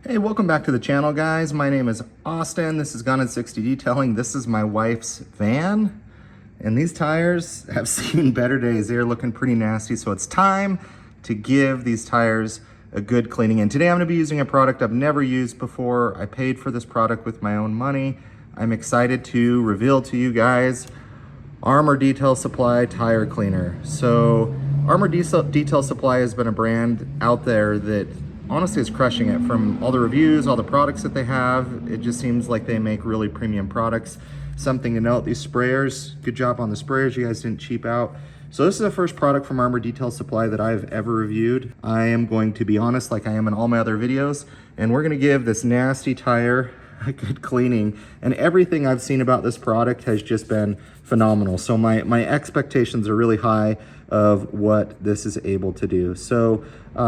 Hey, welcome back to the channel, guys. My name is Austin. This is Gone in 60 Detailing. This is my wife's van, and these tires have seen better days. They're looking pretty nasty, so it's time to give these tires a good cleaning. And today I'm gonna be using a product I've never used before. I paid for this product with my own money. I'm excited to reveal to you guys Armor Detail Supply Tire Cleaner. So Armor Detail Supply has been a brand out there that honestly is crushing it. From all the reviews, all the products that they have, it just seems like they make really premium products. Something to note, these sprayers, good job on the sprayers, you guys didn't cheap out. So this is the first product from Armor Detail Supply that I've ever reviewed. I am going to be honest like I am in all my other videos, and we're gonna give this nasty tire a good cleaning. And everything I've seen about this product has just been phenomenal. So my expectations are really high of what this is able to do. So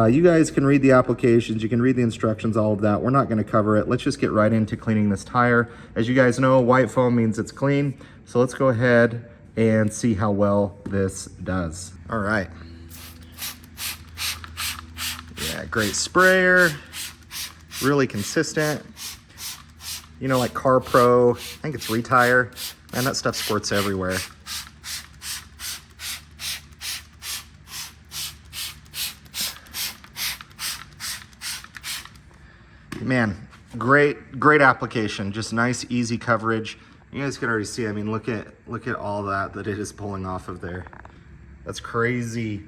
you guys can read the applications, you can read the instructions, all of that. We're not gonna cover it. Let's just get right into cleaning this tire. As you guys know, white foam means it's clean. So let's go ahead and see how well this does. All right. Yeah, great sprayer, really consistent. You know, like Car Pro, I think it's Retire. Man, that stuff squirts everywhere. Man, great application. Just nice, easy coverage. You guys can already see, I mean, look at all that it is pulling off of there. That's crazy.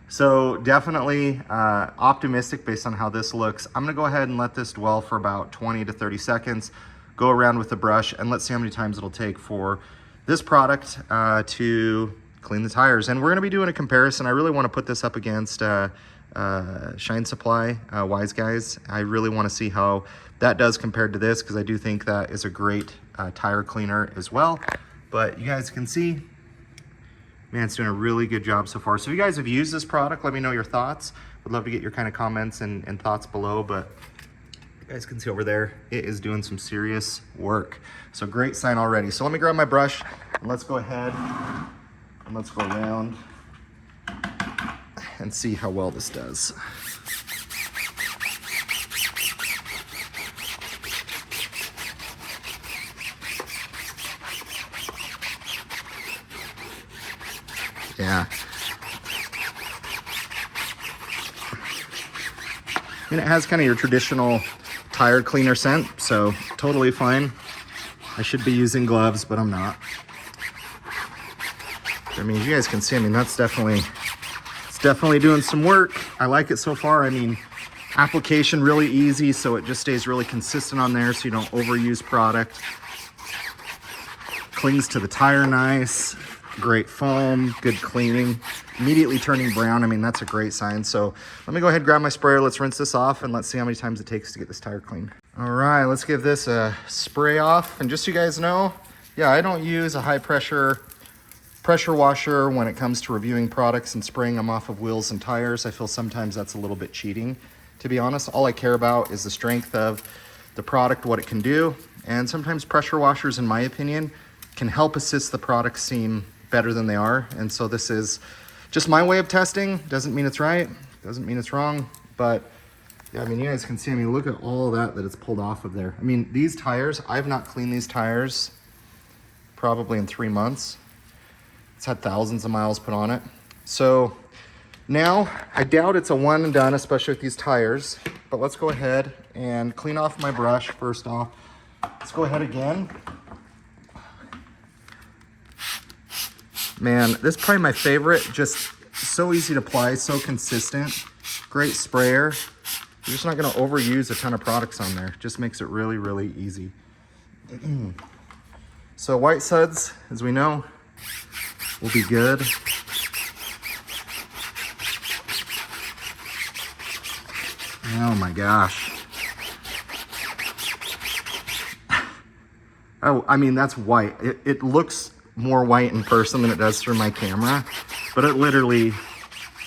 So definitely optimistic based on how this looks. I'm gonna go ahead and let this dwell for about 20 to 30 seconds, go around with the brush, and let's see how many times it'll take for this product to clean the tires. And we're gonna be doing a comparison. I really wanna put this up against Shine Supply, Wise Guys. I really wanna see how that does compared to this, because I do think that is a great tire cleaner as well. But you guys can see, man, it's doing a really good job so far. So if you guys have used this product, let me know your thoughts. Would love to get your kind of comments and thoughts below, but you guys can see over there, it is doing some serious work. So great sign already. So let me grab my brush and let's go ahead and let's go around and see how well this does. Yeah. And it has kind of your traditional tire cleaner scent, so totally fine. I should be using gloves, but I'm not. I mean, you guys can see, I mean, it's definitely doing some work. I like it so far. I mean, application really easy, so it just stays really consistent on there so you don't overuse product. Clings to the tire nice. Great foam, good cleaning, immediately turning brown. I mean, that's a great sign. So let me go ahead and grab my sprayer. Let's rinse this off and let's see how many times it takes to get this tire clean. All right, let's give this a spray off. And just so you guys know, yeah, I don't use a high pressure washer when it comes to reviewing products and spraying them off of wheels and tires. I feel sometimes that's a little bit cheating, to be honest. All I care about is the strength of the product, what it can do. And sometimes pressure washers, in my opinion, can help assist the product seem better than they are. And so this is just my way of testing. Doesn't mean it's right, doesn't mean it's wrong, but yeah, I mean, you guys can see, I mean, look at all that it's pulled off of there. I mean, these tires, I've not cleaned these tires probably in 3 months. It's had thousands of miles put on it. So now I doubt it's a one and done, especially with these tires, but let's go ahead and clean off my brush first off. Let's go ahead again. Man, this is probably my favorite. Just so easy to apply, so consistent. Great sprayer. You're just not gonna overuse a ton of products on there. Just makes it really, really easy. So white suds, as we know, will be good. Oh my gosh. Oh, I mean, that's white. It looks more white in person than it does through my camera, but it literally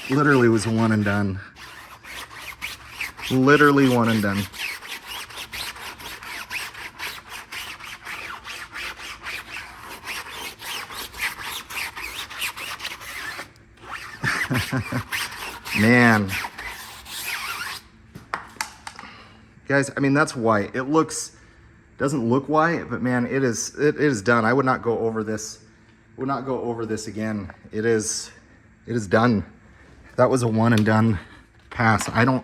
was one and done. Literally one and done. Man, Guys, I mean, that's white. It doesn't look white, but man, it is done. I would not go over this. Would not go over this again. It is done. That was a one and done pass. I don't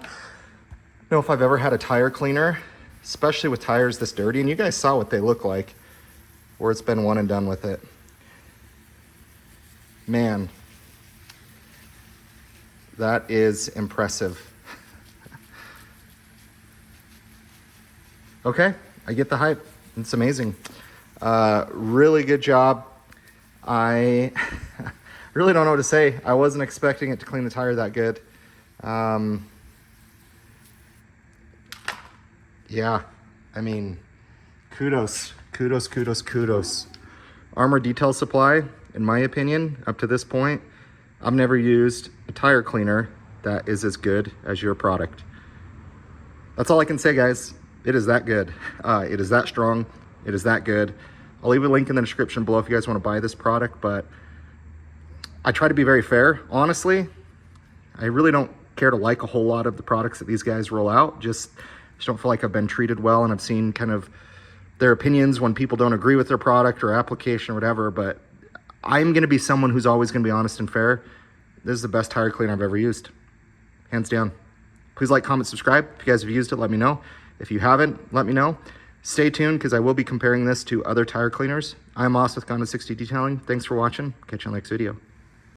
know if I've ever had a tire cleaner, especially with tires this dirty, and you guys saw what they look like, where it's been one and done with it. Man, that is impressive. Okay, I get the hype. It's amazing. Really good job. I really don't know what to say. I wasn't expecting it to clean the tire that good. Yeah, I mean, kudos. Armor Detail Supply, in my opinion, up to this point, I've never used a tire cleaner that is as good as your product. That's all I can say, guys. It is that good. It is that strong. It is that good. I'll leave a link in the description below if you guys want to buy this product, but I try to be very fair. Honestly, I really don't care to like a whole lot of the products that these guys roll out. Just don't feel like I've been treated well, and I've seen kind of their opinions when people don't agree with their product or application or whatever, but I'm going to be someone who's always going to be honest and fair. This is the best tire cleaner I've ever used. Hands down. Please like, comment, subscribe. If you guys have used it, let me know. If you haven't, let me know. Stay tuned because I will be comparing this to other tire cleaners. I'm Moss with Gone to 60 Detailing. Thanks for watching. Catch you on the next video.